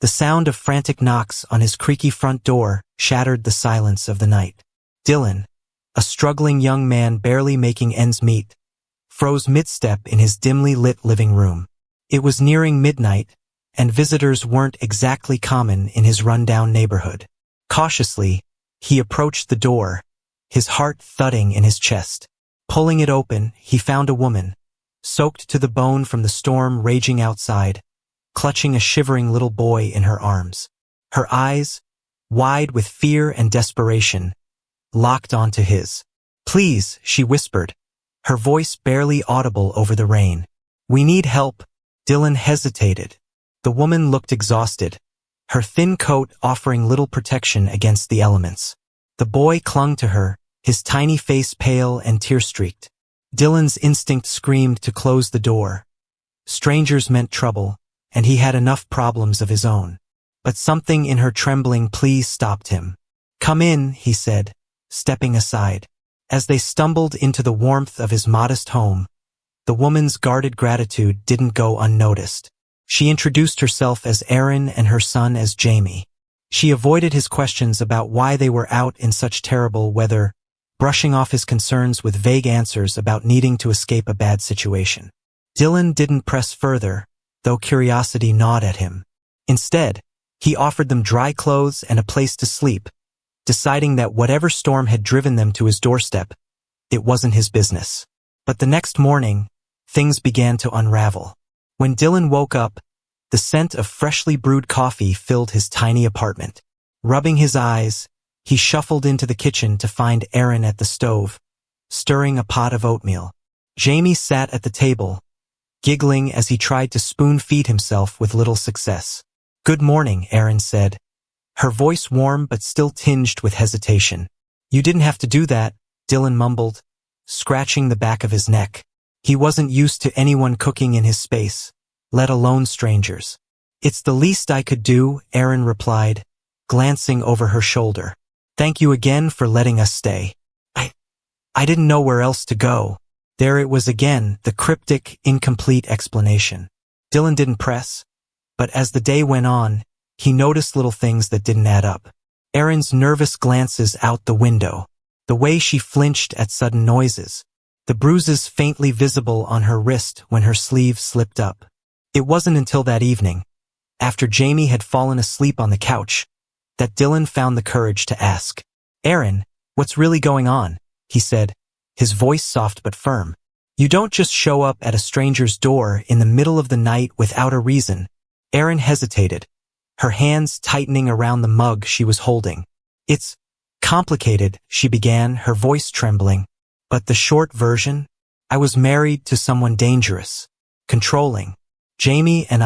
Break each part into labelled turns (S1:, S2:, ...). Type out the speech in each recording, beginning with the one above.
S1: The sound of frantic knocks on his creaky front door shattered the silence of the night. Dylan, a struggling young man barely making ends meet, froze mid-step in his dimly lit living room. It was nearing midnight, and visitors weren't exactly common in his rundown neighborhood. Cautiously, he approached the door, his heart thudding in his chest. Pulling it open, he found a woman, soaked to the bone from the storm raging outside, clutching a shivering little boy in her arms. Her eyes, wide with fear and desperation, locked onto his. "Please," she whispered, her voice barely audible over the rain. "We need help." Dylan hesitated. The woman looked exhausted, her thin coat offering little protection against the elements. The boy clung to her, his tiny face pale and tear-streaked. Dylan's instinct screamed to close the door. Strangers meant trouble, and he had enough problems of his own. But something in her trembling plea stopped him. "Come in," he said, stepping aside. As they stumbled into the warmth of his modest home, the woman's guarded gratitude didn't go unnoticed. She introduced herself as Erin and her son as Jamie. She avoided his questions about why they were out in such terrible weather, brushing off his concerns with vague answers about needing to escape a bad situation. Dylan didn't press further, though curiosity gnawed at him. Instead, he offered them dry clothes and a place to sleep, deciding that whatever storm had driven them to his doorstep, it wasn't his business. But the next morning, things began to unravel. When Dylan woke up, the scent of freshly brewed coffee filled his tiny apartment. Rubbing his eyes, he shuffled into the kitchen to find Erin at the stove, stirring a pot of oatmeal. Jamie sat at the table, giggling as he tried to spoon-feed himself with little success. "Good morning," Erin said, her voice warm but still tinged with hesitation. "You didn't have to do that," Dylan mumbled, scratching the back of his neck. He wasn't used to anyone cooking in his space, let alone strangers. "It's the least I could do," Erin replied, glancing over her shoulder. "Thank you again for letting us stay. I didn't know where else to go." There it was again, the cryptic, incomplete explanation. Dylan didn't press, but as the day went on, he noticed little things that didn't add up. Erin's nervous glances out the window, the way she flinched at sudden noises, the bruises faintly visible on her wrist when her sleeve slipped up. It wasn't until that evening, after Jamie had fallen asleep on the couch, that Dylan found the courage to ask. "Erin, what's really going on?" he said, his voice soft but firm. "You don't just show up at a stranger's door in the middle of the night without a reason." Erin hesitated, her hands tightening around the mug she was holding. "It's complicated," she began, her voice trembling. "But the short version? I was married to someone dangerous, controlling. Jamie and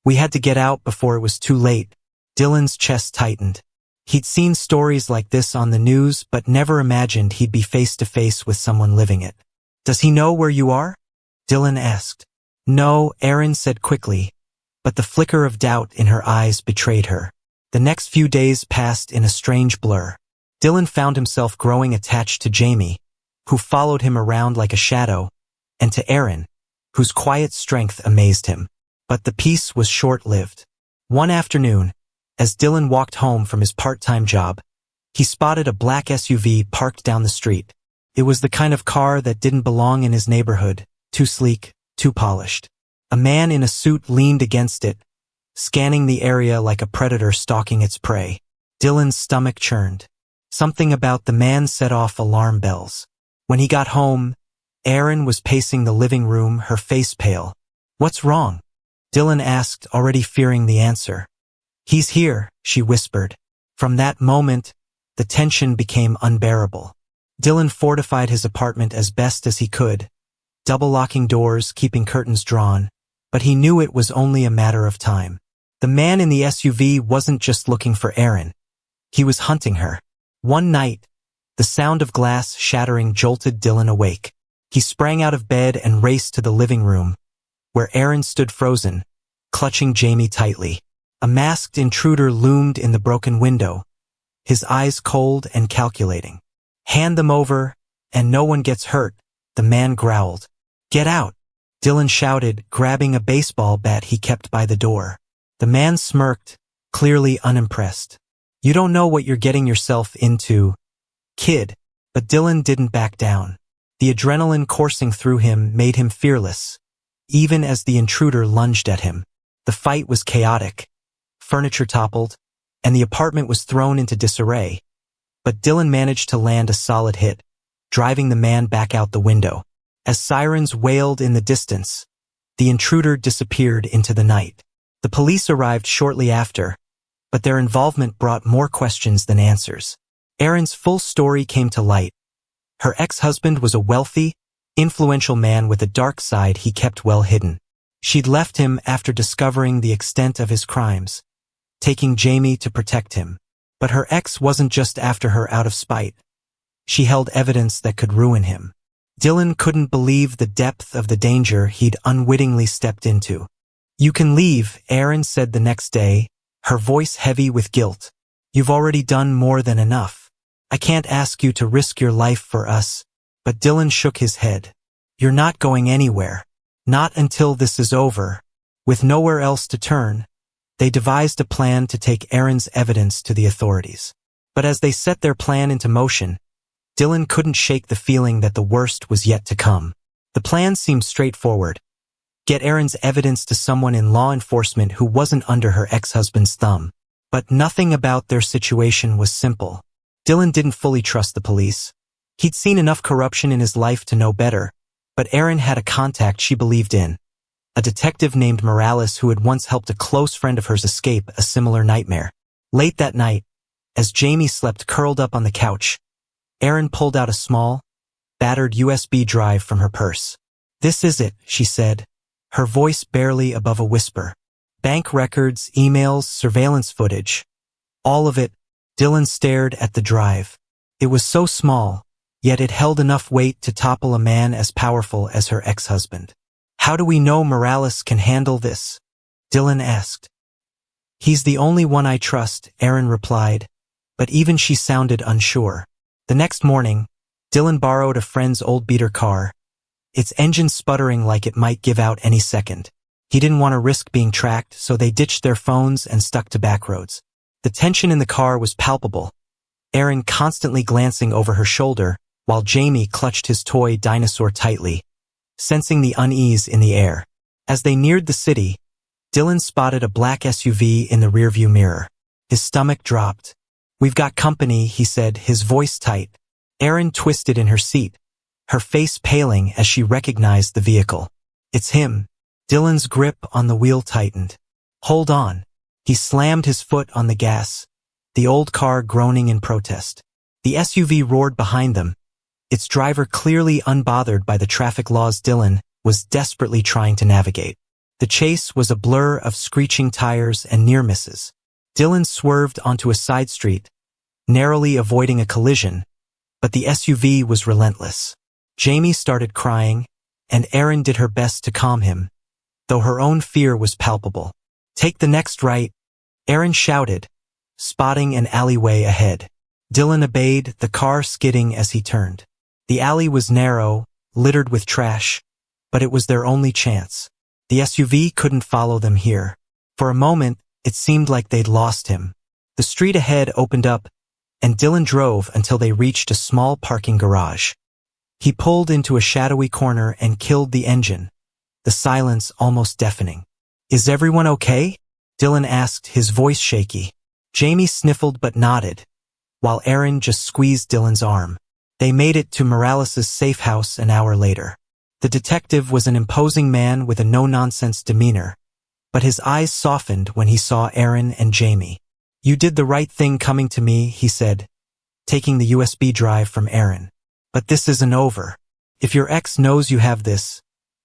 S1: we had to get out before it was too late." Dylan's chest tightened. He'd seen stories like this on the news, but never imagined he'd be face to face with someone living it. "Does he know where you are?" Dylan asked. "No," Erin said quickly, but the flicker of doubt in her eyes betrayed her. The next few days passed in a strange blur. Dylan found himself growing attached to Jamie, who followed him around like a shadow, and to Erin, whose quiet strength amazed him. But the peace was short-lived. One afternoon, as Dylan walked home from his part-time job, he spotted a black SUV parked down the street. It was the kind of car that didn't belong in his neighborhood, too sleek, too polished. A man in a suit leaned against it, scanning the area like a predator stalking its prey. Dylan's stomach churned. Something about the man set off alarm bells. When he got home, Erin was pacing the living room, her face pale. "What's wrong?" Dylan asked, already fearing the answer. "He's here," she whispered. From that moment, the tension became unbearable. Dylan fortified his apartment as best as he could, double-locking doors, keeping curtains drawn, but he knew it was only a matter of time. The man in the SUV wasn't just looking for Erin. He was hunting her. One night, the sound of glass shattering jolted Dylan awake. He sprang out of bed and raced to the living room, where Erin stood frozen, clutching Jamie tightly. A masked intruder loomed in the broken window, his eyes cold and calculating. "Hand them over, and no one gets hurt," the man growled. "Get out," Dylan shouted, grabbing a baseball bat he kept by the door. The man smirked, clearly unimpressed. You don't know what you're getting yourself into, kid. But Dylan didn't back down. The adrenaline coursing through him made him fearless, even as the intruder lunged at him. The fight was chaotic. Furniture toppled, and the apartment was thrown into disarray. But Dylan managed to land a solid hit, driving the man back out the window. As sirens wailed in the distance, the intruder disappeared into the night. The police arrived shortly after, but their involvement brought more questions than answers. Erin's full story came to light. Her ex-husband was a wealthy, influential man with a dark side he kept well hidden. She'd left him after discovering the extent of his crimes, taking Jamie to protect him. But her ex wasn't just after her out of spite. She held evidence that could ruin him. Dylan couldn't believe the depth of the danger he'd unwittingly stepped into. You can leave, Erin said the next day, her voice heavy with guilt. You've already done more than enough. I can't ask you to risk your life for us. But Dylan shook his head. You're not going anywhere. Not until this is over. With nowhere else to turn, they devised a plan to take Erin's evidence to the authorities. But as they set their plan into motion, Dylan couldn't shake the feeling that the worst was yet to come. The plan seemed straightforward. Get Erin's evidence to someone in law enforcement who wasn't under her ex-husband's thumb. But nothing about their situation was simple. Dylan didn't fully trust the police. He'd seen enough corruption in his life to know better, but Erin had a contact she believed in. A detective named Morales who had once helped a close friend of hers escape a similar nightmare. Late that night, as Jamie slept curled up on the couch, Erin pulled out a small, battered USB drive from her purse. This is it, she said, her voice barely above a whisper. Bank records, emails, surveillance footage. All of it. Dylan stared at the drive. It was so small, yet it held enough weight to topple a man as powerful as her ex-husband. How do we know Morales can handle this? Dylan asked. He's the only one I trust, Erin replied, but even she sounded unsure. The next morning, Dylan borrowed a friend's old beater car, its engine sputtering like it might give out any second. He didn't want to risk being tracked, so they ditched their phones and stuck to back roads. The tension in the car was palpable, Erin constantly glancing over her shoulder, while Jamie clutched his toy dinosaur tightly, sensing the unease in the air. As they neared the city, Dylan spotted a black SUV in the rearview mirror. His stomach dropped. We've got company, he said, his voice tight. Erin twisted in her seat, her face paling as she recognized the vehicle. It's him. Dylan's grip on the wheel tightened. Hold on. He slammed his foot on the gas, the old car groaning in protest. The SUV roared behind them, its driver clearly unbothered by the traffic laws Dylan was desperately trying to navigate. The chase was a blur of screeching tires and near misses. Dylan swerved onto a side street, narrowly avoiding a collision, but the SUV was relentless. Jamie started crying, and Erin did her best to calm him, though her own fear was palpable. Take the next right, Erin shouted, spotting an alleyway ahead. Dylan obeyed, the car skidding as he turned. The alley was narrow, littered with trash, but it was their only chance. The SUV couldn't follow them here. For a moment, it seemed like they'd lost him. The street ahead opened up, and Dylan drove until they reached a small parking garage. He pulled into a shadowy corner and killed the engine, the silence almost deafening. Is everyone okay? Dylan asked, his voice shaky. Jamie sniffled but nodded, while Erin just squeezed Dylan's arm. They made it to Morales' safe house an hour later. The detective was an imposing man with a no-nonsense demeanor, but his eyes softened when he saw Erin and Jamie. You did the right thing coming to me, he said, taking the USB drive from Erin. But this isn't over. If your ex knows you have this,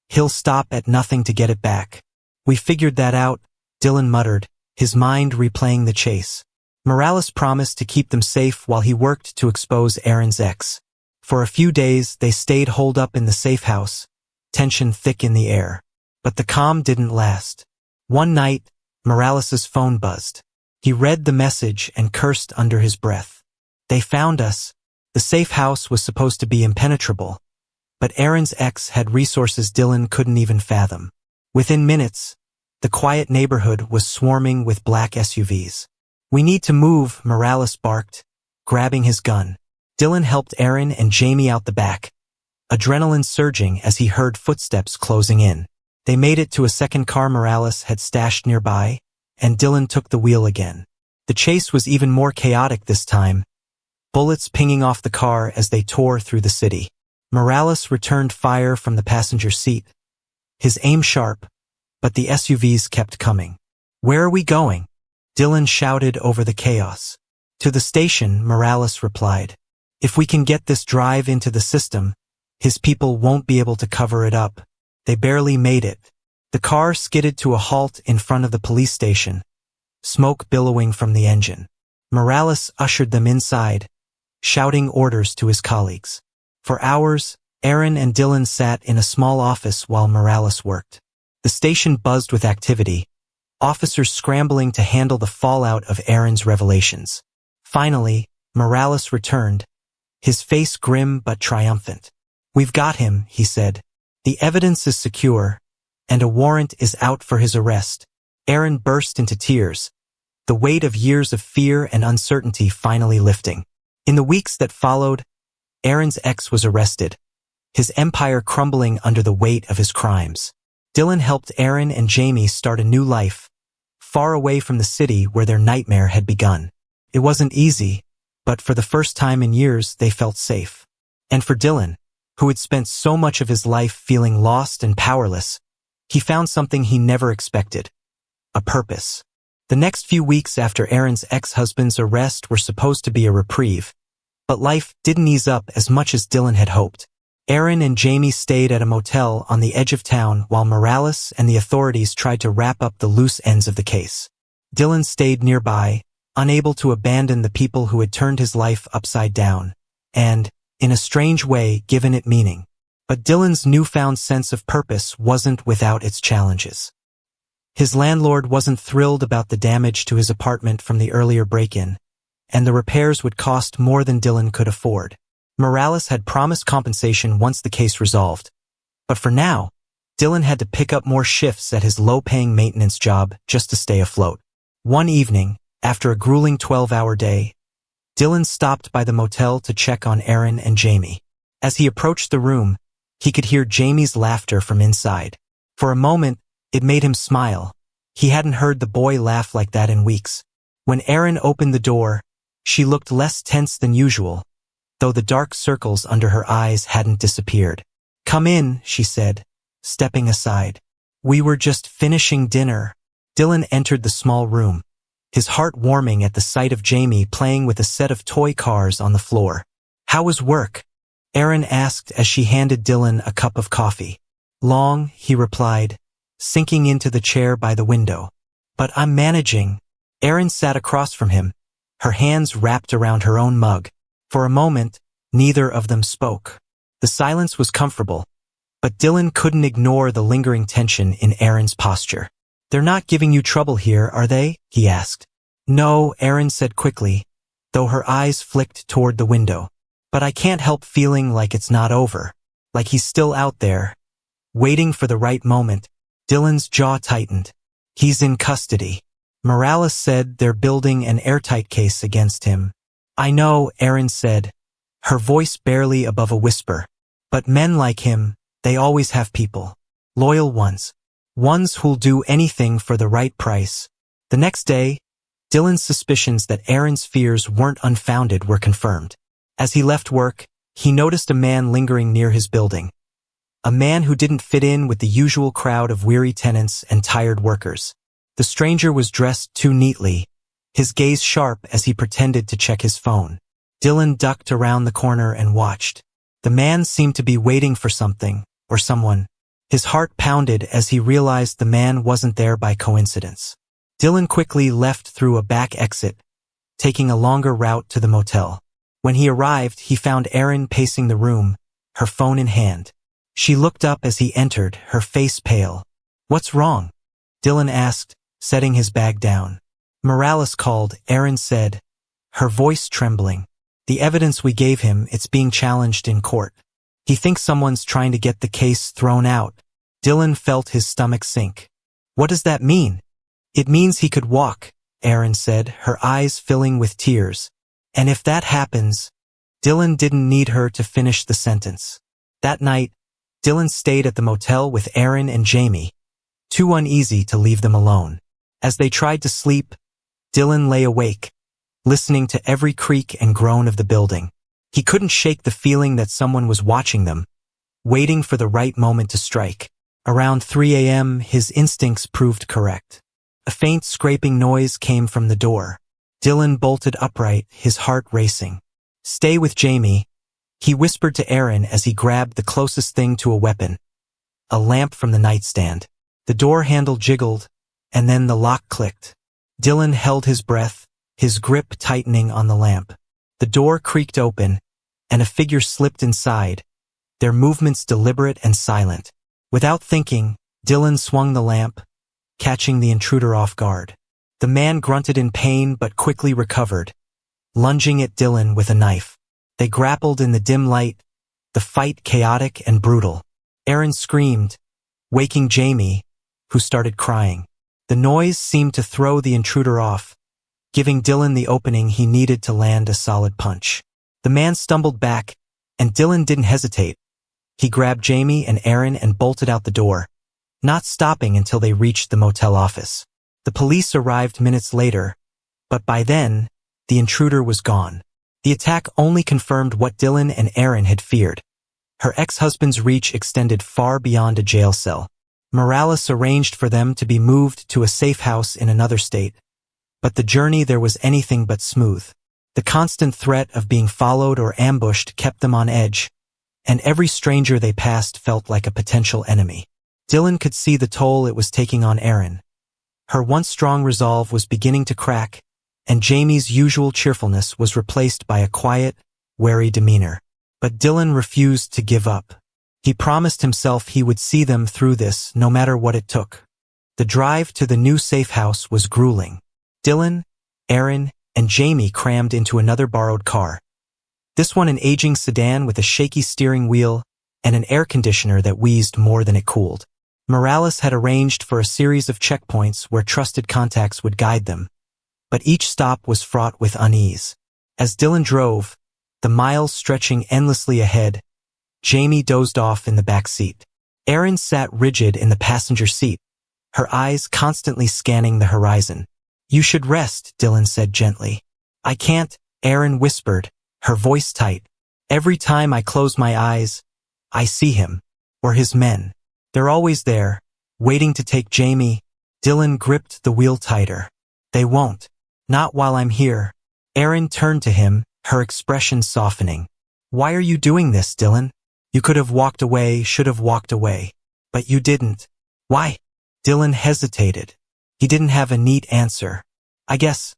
S1: he'll stop at nothing to get it back. We figured that out, Dylan muttered, his mind replaying the chase. Morales promised to keep them safe while he worked to expose Erin's ex. For a few days, they stayed holed up in the safe house, tension thick in the air. But the calm didn't last. One night, Morales' phone buzzed. He read the message and cursed under his breath. They found us. The safe house was supposed to be impenetrable, but Erin's ex had resources Dylan couldn't even fathom. Within minutes, The quiet neighborhood was swarming with black SUVs. "We need to move," Morales barked, grabbing his gun. Dylan helped Aaron and Jamie out the back, adrenaline surging as he heard footsteps closing in. They made it to a second car Morales had stashed nearby, and Dylan took the wheel again. The chase was even more chaotic this time, bullets pinging off the car as they tore through the city. Morales returned fire from the passenger seat, his aim sharp, but the SUVs kept coming. "Where are we going?" Dylan shouted over the chaos. "To the station," Morales replied. "If we can get this drive into the system, his people won't be able to cover it up." They barely made it. The car skidded to a halt in front of the police station, smoke billowing from the engine. Morales ushered them inside, shouting orders to his colleagues. For hours, Aaron and Dylan sat in a small office while Morales worked. The station buzzed with activity, officers scrambling to handle the fallout of Aaron's revelations. Finally, Morales returned, his face grim but triumphant. "We've got him," he said. "The evidence is secure, and a warrant is out for his arrest." Aaron burst into tears, the weight of years of fear and uncertainty finally lifting. In the weeks that followed, Aaron's ex was arrested, his empire crumbling under the weight of his crimes. Dylan helped Aaron and Jamie start a new life, far away from the city where their nightmare had begun. It wasn't easy, but for the first time in years they felt safe. And for Dylan, who had spent so much of his life feeling lost and powerless, he found something he never expected: a purpose. The next few weeks after Aaron's ex-husband's arrest were supposed to be a reprieve, but life didn't ease up as much as Dylan had hoped. Aaron and Jamie stayed at a motel on the edge of town while Morales and the authorities tried to wrap up the loose ends of the case. Dylan stayed nearby, unable to abandon the people who had turned his life upside down, and, in a strange way, given it meaning. But Dylan's newfound sense of purpose wasn't without its challenges. His landlord wasn't thrilled about the damage to his apartment from the earlier break-in, and the repairs would cost more than Dylan could afford. Morales had promised compensation once the case resolved, but for now, Dylan had to pick up more shifts at his low-paying maintenance job just to stay afloat. One evening, after a grueling 12-hour day, Dylan stopped by the motel to check on Aaron and Jamie. As he approached the room, he could hear Jamie's laughter from inside. For a moment, it made him smile. He hadn't heard the boy laugh like that in weeks. When Aaron opened the door, she looked less tense than usual, though the dark circles under her eyes hadn't disappeared. "Come in," she said, stepping aside. "We were just finishing dinner." Dylan entered the small room, his heart warming at the sight of Jamie playing with a set of toy cars on the floor. "How was work?" Aaron asked as she handed Dylan a cup of coffee. "Long," he replied, sinking into the chair by the window. "But I'm managing." Aaron sat across from him, her hands wrapped around her own mug. For a moment, neither of them spoke. The silence was comfortable, but Dylan couldn't ignore the lingering tension in Aaron's posture. "They're not giving you trouble here, are they?" he asked. "No," Aaron said quickly, though her eyes flicked toward the window. "But I can't help feeling like it's not over, like he's still out there, waiting for the right moment." Dylan's jaw tightened. "He's in custody." Morales said they're building an airtight case against him. "I know," Aaron said, her voice barely above a whisper. "But men like him, they always have people. Loyal ones. Ones who'll do anything for the right price." The next day, Dylan's suspicions that Aaron's fears weren't unfounded were confirmed. As he left work, he noticed a man lingering near his building. A man who didn't fit in with the usual crowd of weary tenants and tired workers. The stranger was dressed too neatly, his gaze sharp as he pretended to check his phone. Dylan ducked around the corner and watched. The man seemed to be waiting for something, or someone. His heart pounded as he realized the man wasn't there by coincidence. Dylan quickly left through a back exit, taking a longer route to the motel. When he arrived, he found Aaron pacing the room, her phone in hand. She looked up as he entered, her face pale. "What's wrong?" Dylan asked, setting his bag down. "Morales called," Aaron said, her voice trembling. "The evidence we gave him, it's being challenged in court. He thinks someone's trying to get the case thrown out." Dylan felt his stomach sink. What does that mean? It means he could walk, Erin said, her eyes filling with tears. And if that happens, Dylan didn't need her to finish the sentence. That night, Dylan stayed at the motel with Erin and Jamie, too uneasy to leave them alone. As they tried to sleep, Dylan lay awake, listening to every creak and groan of the building. He couldn't shake the feeling that someone was watching them, waiting for the right moment to strike. Around 3 a.m., his instincts proved correct. A faint scraping noise came from the door. Dylan bolted upright, his heart racing. "Stay with Jamie," he whispered to Erin as he grabbed the closest thing to a weapon, a lamp from the nightstand. The door handle jiggled, and then the lock clicked. Dylan held his breath, his grip tightening on the lamp. The door creaked open, and a figure slipped inside, their movements deliberate and silent. Without thinking, Dylan swung the lamp, catching the intruder off guard. The man grunted in pain but quickly recovered, lunging at Dylan with a knife. They grappled in the dim light, the fight chaotic and brutal. Erin screamed, waking Jamie, who started crying. The noise seemed to throw the intruder off, giving Dylan the opening he needed to land a solid punch. The man stumbled back, and Dylan didn't hesitate. He grabbed Jamie and Erin and bolted out the door, not stopping until they reached the motel office. The police arrived minutes later, but by then, the intruder was gone. The attack only confirmed what Dylan and Erin had feared. Her ex-husband's reach extended far beyond a jail cell. Morales arranged for them to be moved to a safe house in another state, but the journey there was anything but smooth. The constant threat of being followed or ambushed kept them on edge, and every stranger they passed felt like a potential enemy. Dylan could see the toll it was taking on Erin. Her once strong resolve was beginning to crack, and Jamie's usual cheerfulness was replaced by a quiet, wary demeanor. But Dylan refused to give up. He promised himself he would see them through this no matter what it took. The drive to the new safe house was grueling. Dylan, Erin, and Jamie crammed into another borrowed car. This one an aging sedan with a shaky steering wheel and an air conditioner that wheezed more than it cooled. Morales had arranged for a series of checkpoints where trusted contacts would guide them, but each stop was fraught with unease. As Dylan drove, the miles stretching endlessly ahead, Jamie dozed off in the back seat. Erin sat rigid in the passenger seat, her eyes constantly scanning the horizon. "You should rest," Dylan said gently. "I can't," Erin whispered, her voice tight. "Every time I close my eyes, I see him, or his men. They're always there, waiting to take Jamie." Dylan gripped the wheel tighter. "They won't. Not while I'm here." Erin turned to him, her expression softening. "Why are you doing this, Dylan? You could have walked away, should have walked away. But you didn't." "Why?" Dylan hesitated. He didn't have a neat answer. "I guess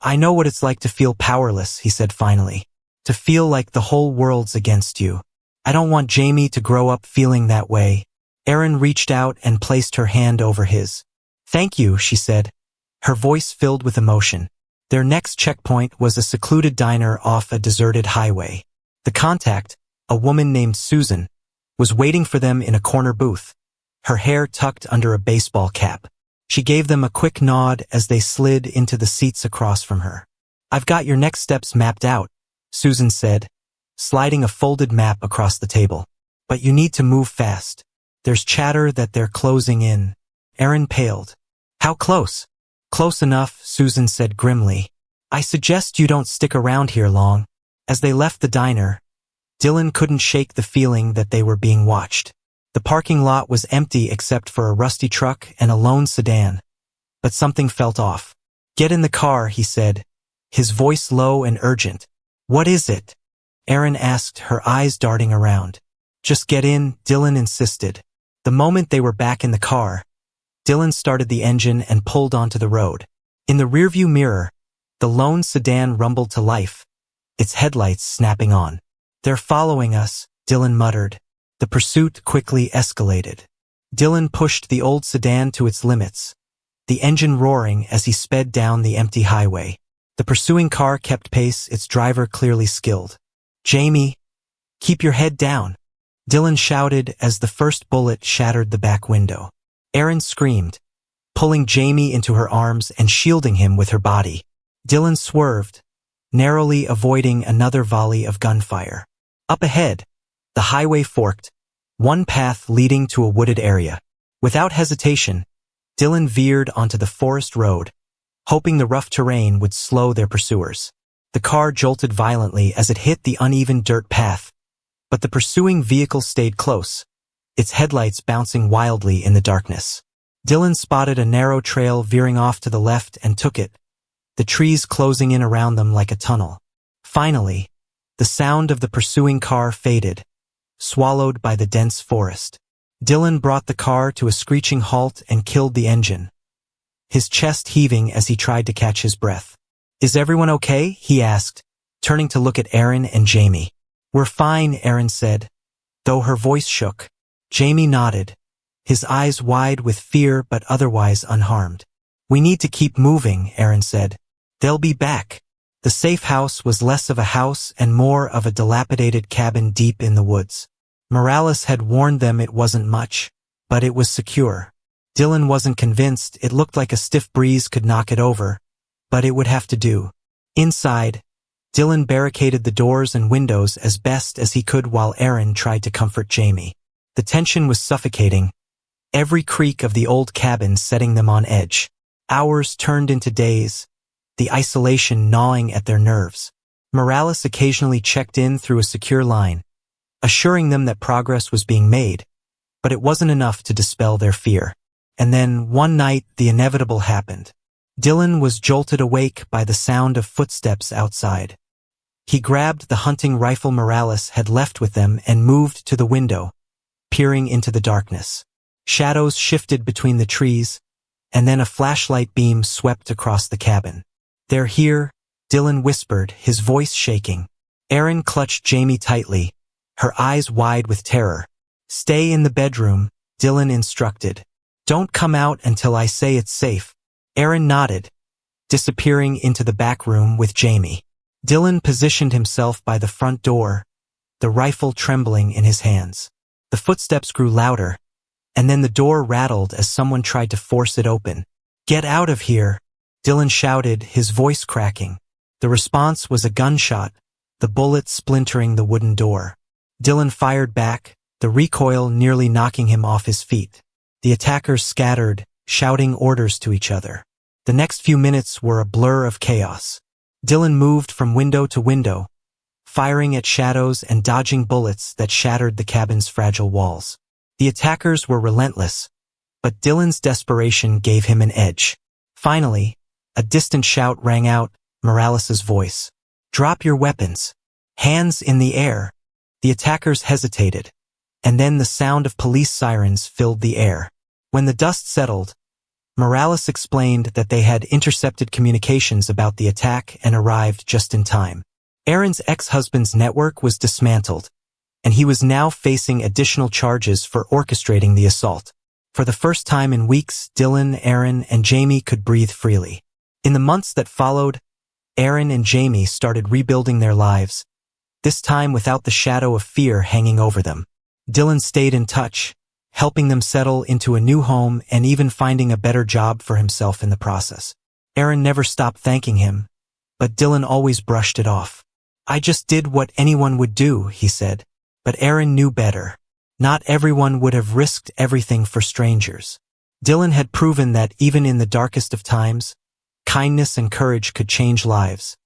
S1: I know what it's like to feel powerless," he said finally. "To feel like the whole world's against you. I don't want Jamie to grow up feeling that way." Erin reached out and placed her hand over his. "Thank you," she said, her voice filled with emotion. Their next checkpoint was a secluded diner off a deserted highway. The contact, a woman named Susan, was waiting for them in a corner booth, her hair tucked under a baseball cap. She gave them a quick nod as they slid into the seats across from her. "I've got your next steps mapped out," Susan said, sliding a folded map across the table. "But you need to move fast. There's chatter that they're closing in." Erin paled. "How close?" "Close enough," Susan said grimly. "I suggest you don't stick around here long." As they left the diner, Dylan couldn't shake the feeling that they were being watched. The parking lot was empty except for a rusty truck and a lone sedan. But something felt off. "Get in the car," he said, his voice low and urgent. "What is it?" Erin asked, her eyes darting around. "Just get in," Dylan insisted. The moment they were back in the car, Dylan started the engine and pulled onto the road. In the rearview mirror, the lone sedan rumbled to life, its headlights snapping on. "They're following us," Dylan muttered. The pursuit quickly escalated. Dylan pushed the old sedan to its limits, the engine roaring as he sped down the empty highway. The pursuing car kept pace, its driver clearly skilled. "Jamie, keep your head down," Dylan shouted as the first bullet shattered the back window. Erin screamed, pulling Jamie into her arms and shielding him with her body. Dylan swerved, narrowly avoiding another volley of gunfire. Up ahead, the highway forked, one path leading to a wooded area. Without hesitation, Dylan veered onto the forest road, hoping the rough terrain would slow their pursuers. The car jolted violently as it hit the uneven dirt path, but the pursuing vehicle stayed close, its headlights bouncing wildly in the darkness. Dylan spotted a narrow trail veering off to the left and took it, the trees closing in around them like a tunnel. Finally, the sound of the pursuing car faded, swallowed by the dense forest. Dylan brought the car to a screeching halt and killed the engine, his chest heaving as he tried to catch his breath. "Is everyone okay?" he asked, turning to look at Aaron and Jamie. "We're fine," Aaron said, though her voice shook. Jamie nodded, his eyes wide with fear but otherwise unharmed. "We need to keep moving," Aaron said. "They'll be back." The safe house was less of a house and more of a dilapidated cabin deep in the woods. Morales had warned them it wasn't much, but it was secure. Dylan wasn't convinced. It looked like a stiff breeze could knock it over, but it would have to do. Inside, Dylan barricaded the doors and windows as best as he could while Aaron tried to comfort Jamie. The tension was suffocating, every creak of the old cabin setting them on edge. Hours turned into days, the isolation gnawing at their nerves. Morales occasionally checked in through a secure line, assuring them that progress was being made, but it wasn't enough to dispel their fear. And then, one night, the inevitable happened. Dylan was jolted awake by the sound of footsteps outside. He grabbed the hunting rifle Morales had left with them and moved to the window, peering into the darkness. Shadows shifted between the trees, and then a flashlight beam swept across the cabin. "They're here," Dylan whispered, his voice shaking. Aaron clutched Jamie tightly, her eyes wide with terror. "Stay in the bedroom," Dylan instructed. "Don't come out until I say it's safe." Aaron nodded, disappearing into the back room with Jamie. Dylan positioned himself by the front door, the rifle trembling in his hands. The footsteps grew louder, and then the door rattled as someone tried to force it open. "Get out of here," Dylan shouted, his voice cracking. The response was a gunshot, the bullet splintering the wooden door. Dylan fired back, the recoil nearly knocking him off his feet. The attackers scattered, shouting orders to each other. The next few minutes were a blur of chaos. Dylan moved from window to window, firing at shadows and dodging bullets that shattered the cabin's fragile walls. The attackers were relentless, but Dylan's desperation gave him an edge. Finally, a distant shout rang out, Morales' voice. "Drop your weapons. Hands in the air." The attackers hesitated, and then the sound of police sirens filled the air. When the dust settled, Morales explained that they had intercepted communications about the attack and arrived just in time. Aaron's ex-husband's network was dismantled, and he was now facing additional charges for orchestrating the assault. For the first time in weeks, Dylan, Aaron, and Jamie could breathe freely. In the months that followed, Aaron and Jamie started rebuilding their lives, this time without the shadow of fear hanging over them. Dylan stayed in touch, helping them settle into a new home and even finding a better job for himself in the process. Aaron never stopped thanking him, but Dylan always brushed it off. "I just did what anyone would do," he said. But Aaron knew better. Not everyone would have risked everything for strangers. Dylan had proven that even in the darkest of times, kindness and courage could change lives.